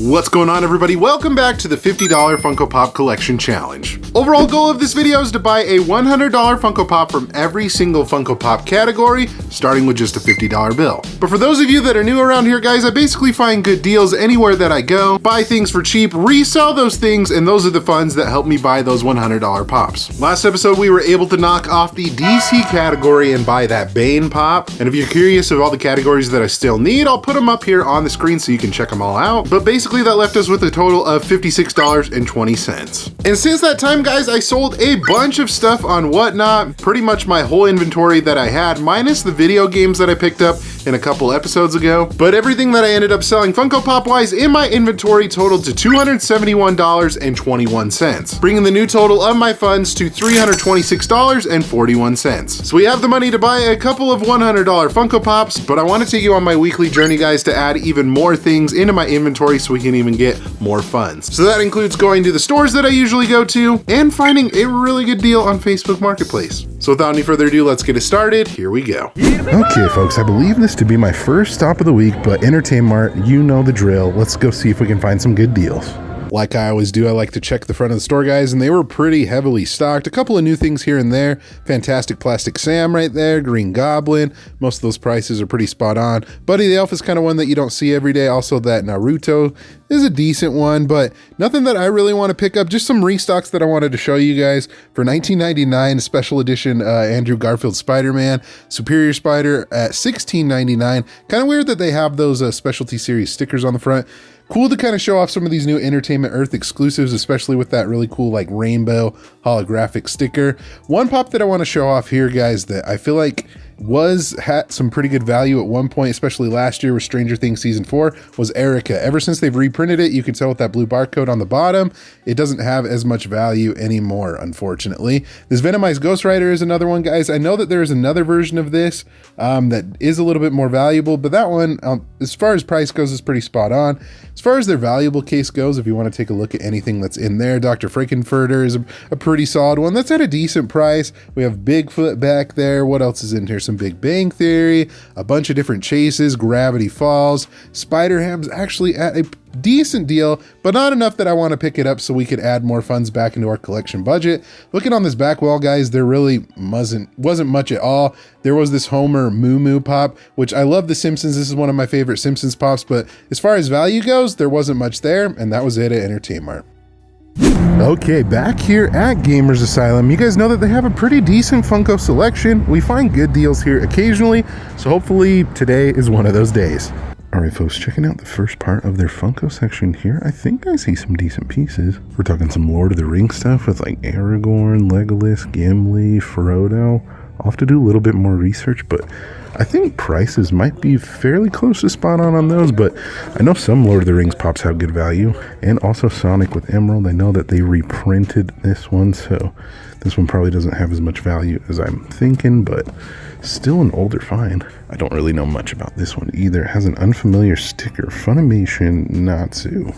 What's going on, everybody? Welcome back to the $50 Funko Pop Collection Challenge. Overall goal of this video is to buy a $100 Funko Pop from every single Funko Pop category, starting with just a $50 bill. But for those of you that are new around here, guys, I basically find good deals anywhere that I go, buy things for cheap, resell those things, and those are the funds that help me buy those $100 pops. Last episode, we were able to knock off the DC category and buy that Bane pop. And if you're curious of all the categories that I still need, I'll put them up here on the screen so you can check them all out. But basically, that left us with a total of $56.20. And since that time, guys, I sold a bunch of stuff on Whatnot, pretty much my whole inventory that I had, minus the video games that I picked up in a couple episodes ago. But everything that I ended up selling Funko Pop wise in my inventory totaled to $271.21, bringing the new total of my funds to $326.41. So we have the money to buy a couple of $100 Funko Pops, but I want to take you on my weekly journey, guys, to add even more things into my inventory so we can even get more funds. So that includes going to the stores that I usually go to and finding a really good deal on Facebook Marketplace. So without any further ado, let's get it started. Here we go. Okay, folks, I believe this to be my first stop of the week, but Entertainment Mart, you know the drill. Let's go see if we can find some good deals. Like I always do, I like to check the front of the store, guys, and they were pretty heavily stocked. A couple of new things here and there. Fantastic Plastic Sam right there, Green Goblin. Most of those prices are pretty spot on. Buddy the Elf is kind of one that you don't see every day. Also, that Naruto is a decent one, but nothing that I really want to pick up. Just some restocks that I wanted to show you guys. For $19.99, special edition Andrew Garfield Spider-Man, Superior Spider at $16.99. Kind of weird that they have those specialty series stickers on the front. Cool to kind of show off some of these new Entertainment Earth exclusives, especially with that really cool like rainbow holographic sticker. One pop that I want to show off here, guys, that I feel like had some pretty good value at one point, especially last year with Stranger Things Season 4, was Erica. Ever since they've reprinted it, you can tell with that blue barcode on the bottom, it doesn't have as much value anymore, unfortunately. This Venomized Ghost Rider is another one, guys. I know that there is another version of this that is a little bit more valuable, but that one, as far as price goes, is pretty spot on. As far as their valuable case goes, if you want to take a look at anything that's in there, Dr. Frankenfurter is a pretty solid one. That's at a decent price. We have Bigfoot back there. What else is in here? Some Big Bang Theory, a bunch of different chases, Gravity Falls. Spider-Ham's actually at a decent deal, but not enough that I want to pick it up so we could add more funds back into our collection budget. Looking on this back wall, guys, there really wasn't much at all. There was this Homer Moo Moo pop, which I love the Simpsons. This is one of my favorite Simpsons pops, but as far as value goes, there wasn't much there, and that was it at Entertainment Mart. Okay, back here at Gamers Asylum, you guys know that they have a pretty decent Funko selection. We find good deals here occasionally, so hopefully today is one of those days. All right, folks, checking out the first part of their Funko section here, I think I see some decent pieces. We're talking some Lord of the Rings stuff with like Aragorn, Legolas, Gimli, Frodo. I'll have to do a little bit more research, but I think prices might be fairly close to spot on those, but I know some Lord of the Rings pops have good value, and also Sonic with Emerald. I know that they reprinted this one, so this one probably doesn't have as much value as I'm thinking, but still an older find. I don't really know much about this one either. It has an unfamiliar sticker, Funimation Natsu.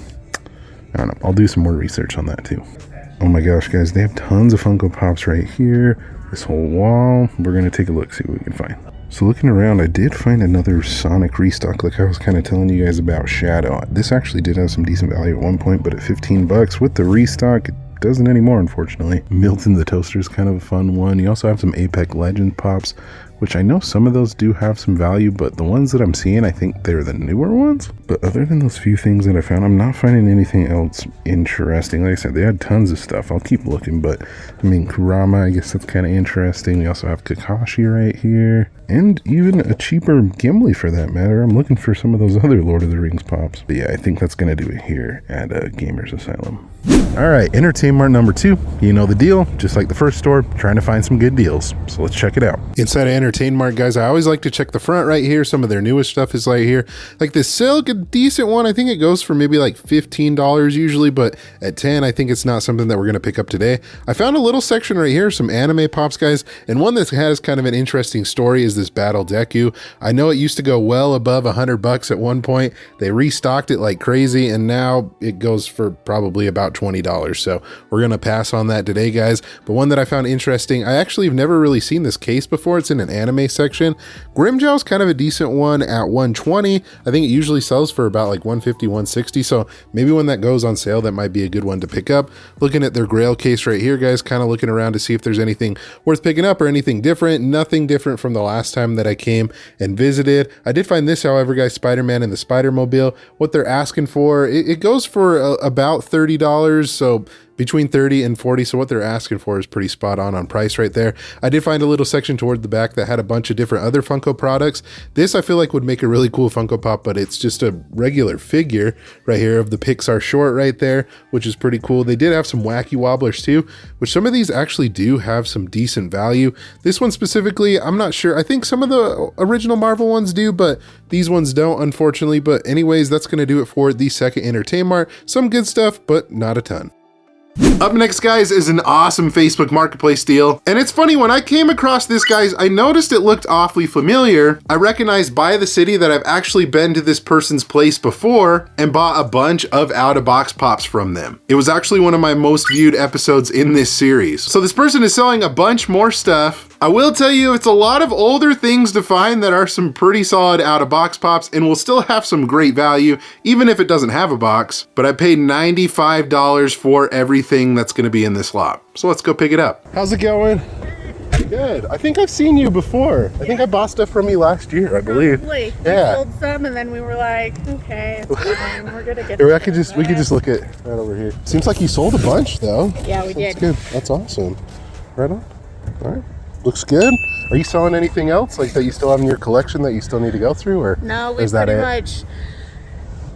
I don't know, I'll do some more research on that too. Oh my gosh, guys, they have tons of Funko Pops right here. This whole wall. We're going to take a look, see what we can find. So looking around, I did find another Sonic restock, like I was kind of telling you guys about Shadow. This actually did have some decent value at one point, but at 15 bucks with the restock, it doesn't anymore, unfortunately. Milton the Toaster is kind of a fun one. You also have some Apex Legends pops, which I know some of those do have some value, but the ones that I'm seeing, I think they're the newer ones. But other than those few things that I found, I'm not finding anything else interesting. Like I said, they had tons of stuff. I'll keep looking, but I mean, Kurama, I guess that's kind of interesting. We also have Kakashi right here, and even a cheaper Gimli for that matter. I'm looking for some of those other Lord of the Rings pops. But yeah, I think that's going to do it here at Gamers Asylum. All right, Entertainment Mart number 2. You know the deal. Just like the first store, trying to find some good deals. So let's check it out. Inside of Entertainment Mart, guys, I always like to check the front right here. Some of their newest stuff is right here. Like this Silk, a decent one. I think it goes for maybe like $15 usually, but at 10, I think it's not something that we're going to pick up today. I found a little section right here, some anime pops, guys, and one that has kind of an interesting story is is this Battle Deku. I know it used to go well above $100 at one point. They restocked it like crazy, and now it goes for probably about $20. So we're gonna pass on that today, guys. But one that I found interesting, I actually have never really seen this case before. It's in an anime section. Grimmjow's kind of a decent one at $120. I think it usually sells for about like $150, $160. So maybe when that goes on sale, that might be a good one to pick up. Looking at their Grail case right here, guys, kind of looking around to see if there's anything worth picking up or anything different. Nothing different from the last time that I came and visited. I did find this, however, guys, Spider-Man and the Spider-Mobile. What they're asking for, it goes for about $30. So between 30 and 40. So what they're asking for is pretty spot on price right there. I did find a little section toward the back that had a bunch of different other Funko products. This I feel like would make a really cool Funko Pop, but it's just a regular figure right here of the Pixar short right there, which is pretty cool. They did have some wacky wobblers too, which some of these actually do have some decent value. This one specifically, I'm not sure. I think some of the original Marvel ones do, but these ones don't, unfortunately. But anyways, that's going to do it for the second Entertainmart. Some good stuff, but not a ton. Up next, guys, is an awesome Facebook Marketplace deal. And it's funny, when I came across this, guys, I noticed it looked awfully familiar. I recognized by the city that I've actually been to this person's place before and bought a bunch of out-of-box pops from them. It was actually one of my most viewed episodes in this series. So this person is selling a bunch more stuff. I will tell you, it's a lot of older things to find that are some pretty solid out-of-box pops and will still have some great value, even if it doesn't have a box. But I paid $95 for everything that's gonna be in this lot. So let's go pick it up. How's it going? Good. I think I've seen you before. I think I bought stuff from you last year, I believe. Probably. Yeah. We sold some and then we were like, okay, it's fine. We're gonna get Here, we could just look at right over here. Seems like you sold a bunch though. Yeah, we did. That's good. That's awesome. Right on. All right. Looks good. Are you selling anything else like that you still have in your collection that you still need to go through, or no, we've pretty much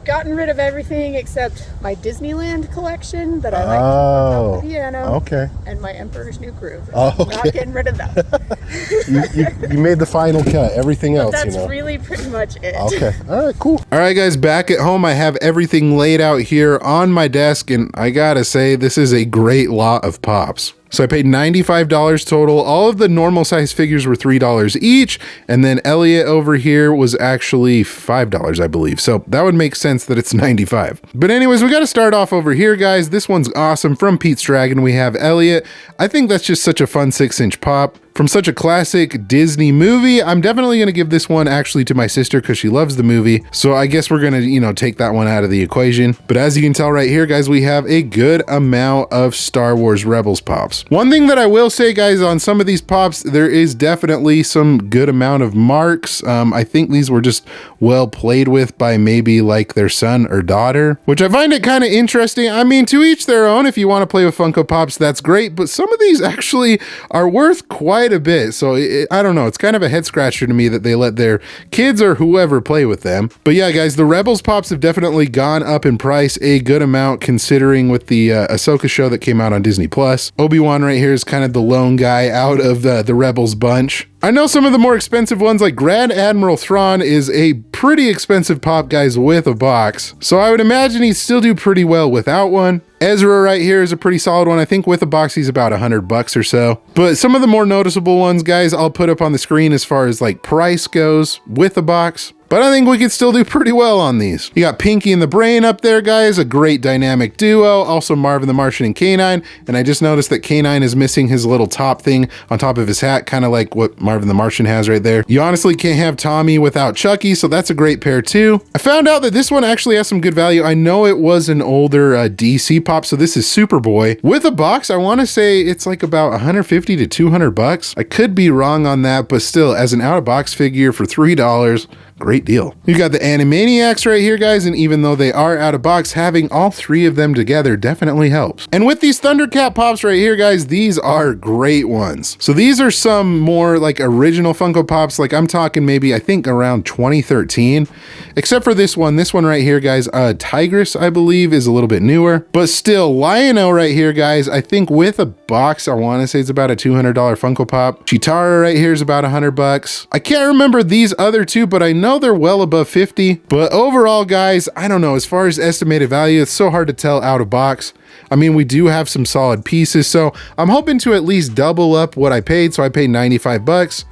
gotten rid of everything except my Disneyland collection that I like to keep on the piano. Okay. And my Emperor's New Groove. Oh, okay. Not getting rid of that. you made the final cut. Everything else, That's really pretty much it. Okay. All right, cool. All right, guys, back at home, I have everything laid out here on my desk, and I gotta say, this is a great lot of pops. So I paid $95 total. All of the normal size figures were $3 each. And then Elliot over here was actually $5, I believe. So that would make sense that it's $95. But anyways, we got to start off over here, guys. This one's awesome. From Pete's Dragon, we have Elliot. I think that's just such a fun 6-inch pop. From such a classic Disney movie, I'm definitely going to give this one actually to my sister because she loves the movie. So I guess we're going to, take that one out of the equation. But as you can tell right here, guys, we have a good amount of Star Wars Rebels pops. One thing that I will say, guys, on some of these pops, there is definitely some good amount of marks. I think these were just well played with by maybe like their son or daughter, which I find it kind of interesting. I mean, to each their own. If you want to play with Funko Pops, that's great. But some of these actually are worth quite a bit. So I don't know. It's kind of a head scratcher to me that they let their kids or whoever play with them. But yeah, guys, the Rebels pops have definitely gone up in price a good amount considering with the Ahsoka show that came out on Disney Plus. Obi-Wan right here is kind of the lone guy out of the Rebels bunch. I know some of the more expensive ones like Grand Admiral Thrawn is a pretty expensive pop, guys, with a box. So I would imagine he'd still do pretty well without one. Ezra right here is a pretty solid one. I think with a box, he's about $100 or so. But some of the more noticeable ones, guys, I'll put up on the screen as far as like price goes with a box. But I think we could still do pretty well on these. You got Pinky and the Brain up there, guys, a great dynamic duo. Also Marvin the Martian and K9. And I just noticed that K9 is missing his little top thing on top of his hat, kind of like what Marvin the Martian has right there. You honestly can't have Tommy without Chucky, so that's a great pair too. I found out that this one actually has some good value. I know it was an older DC pop, so this is Superboy. With a box, I want to say it's like about $150 to $200. I could be wrong on that, but still, as an out-of-box figure for $3, great deal. You got the Animaniacs right here, guys, and even though they are out of box, having all three of them together definitely helps. And with these Thundercat pops right here, guys, these are great ones. So these are some more like original Funko Pops, like I'm talking maybe, I think around 2013, except for this one right here, guys, Tigress, I believe, is a little bit newer, but still, Lion-O right here, guys, I think with a box, I want to say it's about a $200 Funko Pop. Chitara right here is about $100. I can't remember these other two, but I know they're well above 50, but overall, guys, I don't know, as far as estimated value, it's so hard to tell out of box. I mean, we do have some solid pieces, so I'm hoping to at least double up what I paid. So I paid $95.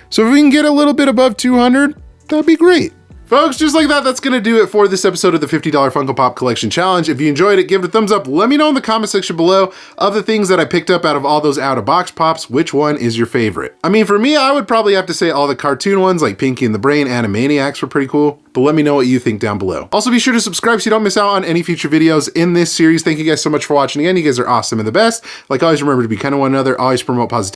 So if we can get a little bit above 200, that'd be great. Folks, just like that, that's going to do it for this episode of the $50 Funko Pop Collection Challenge. If you enjoyed it, give it a thumbs up. Let me know in the comment section below of the things that I picked up out of all those out-of-box pops, which one is your favorite? I mean, for me, I would probably have to say all the cartoon ones like Pinky and the Brain, Animaniacs were pretty cool, but let me know what you think down below. Also, be sure to subscribe so you don't miss out on any future videos in this series. Thank you guys so much for watching again. You guys are awesome and the best. Like always, remember to be kind of one another, always promote positivity.